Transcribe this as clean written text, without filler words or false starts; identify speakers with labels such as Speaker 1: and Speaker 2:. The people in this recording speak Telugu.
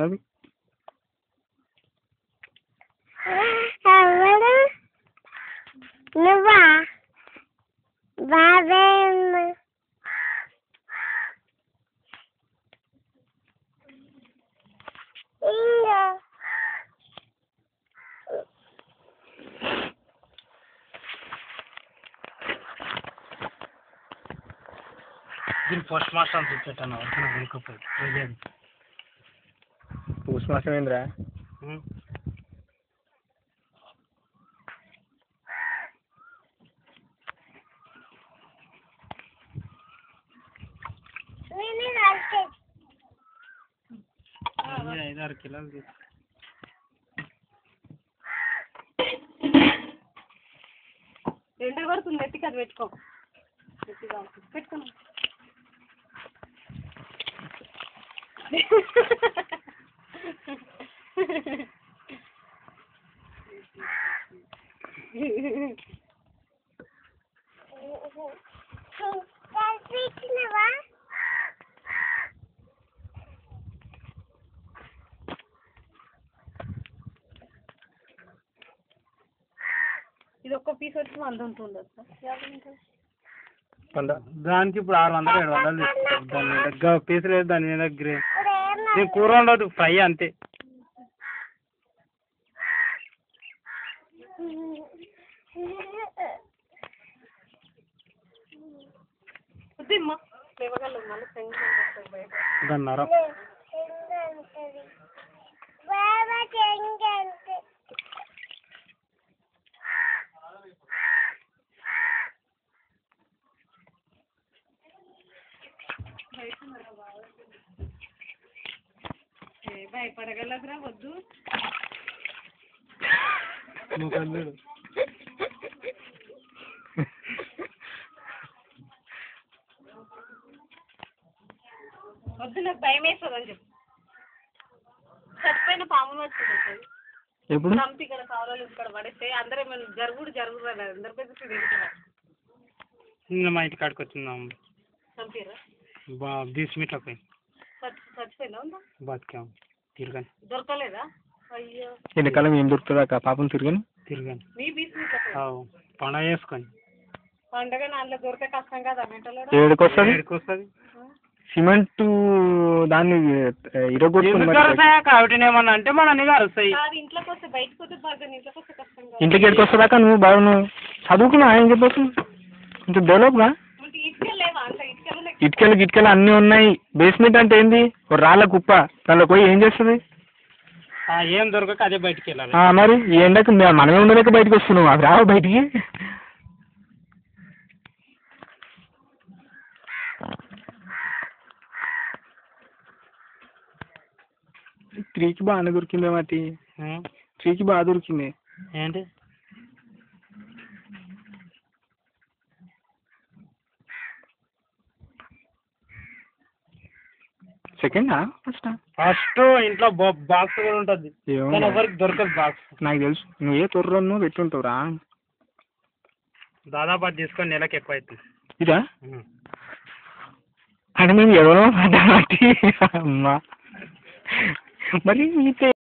Speaker 1: నవ్వి
Speaker 2: నువ్వా బాబే
Speaker 3: దీన్ని పోస్ట్ మాస్టర్ అని చూపెట్టాను వరకు వెళ్ళకపోయి
Speaker 1: పోస్ట్ మాస్టర్ ఏంద్రా
Speaker 3: ఐదారు కిలోలు
Speaker 4: ఎండ పడుతుంది ఎత్తికి అది పెట్టుకో పెట్టుకో ఇది ఒక్క పీస్ వచ్చి 100 ఉంటుండదు
Speaker 3: దానికి ఇప్పుడు 600 700 దాని మీద పీస్ లేదు దాని మీద నేను కూర ఉండదు ఫ్రై అంతే దాని నరం
Speaker 4: భయపడగలదురా వద్దు వద్దు నాకు భయం వేస్తుంది అని చెప్పు చచ్చిపోయిన పాములు వచ్చింది
Speaker 1: ఎప్పుడు
Speaker 4: చంపి ఇక్కడ కావాలి ఇక్కడ పడేస్తే అందరూ ఏమైనా జరుగురు అందరి పెద్ద
Speaker 3: నిన్న మా ఇంటి కాడికి వచ్చిందాం
Speaker 4: చంపిరా
Speaker 3: 20 మీటర్ల పోయి
Speaker 4: చచ్చిపోయిందా ఉందా
Speaker 3: బతికాము తిరగని
Speaker 4: దొరకలేదా అయ్యో
Speaker 1: ఎండాకాలం ఏం దొరుకుతుందా పాపం తిరగని
Speaker 3: తిరగని
Speaker 4: మీ బీచ్
Speaker 3: పండగ చేసుకొని
Speaker 4: పండగ దాంట్లో దొరికే కష్టం కదా మెంటలో
Speaker 1: ఏడుకి వస్తుంది
Speaker 3: వస్తుంది
Speaker 1: సిమెంట్ దాన్ని
Speaker 3: కాబట్టి ఏమన్నా అంటే మన అన్ని అరుస్తాయి
Speaker 4: ఇంట్లోకి వస్తే బయటకు వస్తే బాగా ఇంట్లోకి వస్తే కష్టం కదా
Speaker 1: ఇంటికి ఎడికి వస్తుందాకా నువ్వు బాగా నువ్వు చదువుకున్నా ఏం చెప్పొచ్చు కొంచెం డెవలప్గా
Speaker 4: ఇటుకెళ్ళేవా అంత
Speaker 1: ఇటుకలు అన్నీ ఉన్నాయి. బేస్మెంట్ అంటే ఏంది రాళ్ళ కుప్ప, దానిలో పోయి ఏం చేస్తుంది?
Speaker 3: ఏం దొరకక అదే బయటికి వెళ్ళాలి.
Speaker 1: మరి ఈ ఎండకు మనమే ఉండలేక బయటకు వస్తున్నాం, అవి రావు బయటికి. త్రీకి బాగానే దొరికిందే మట్టి, త్రీకి బాగా దొరికింది.
Speaker 3: ఏంటి
Speaker 1: సెకండ్
Speaker 3: ఫస్ట్ ఇంట్లో బాక్స్ కూడా ఉంటుంది, ఎవరికి దొరకదు బాక్స్.
Speaker 1: నాకు తెలుసు నువ్వు ఏ తొర్రను పెట్టుంటావురా.
Speaker 3: దాదాపు అది తీసుకొని నెలకి ఎక్కువ అవుతుంది.
Speaker 1: ఇదా అంటే మేము ఎవరో అమ్మా మరి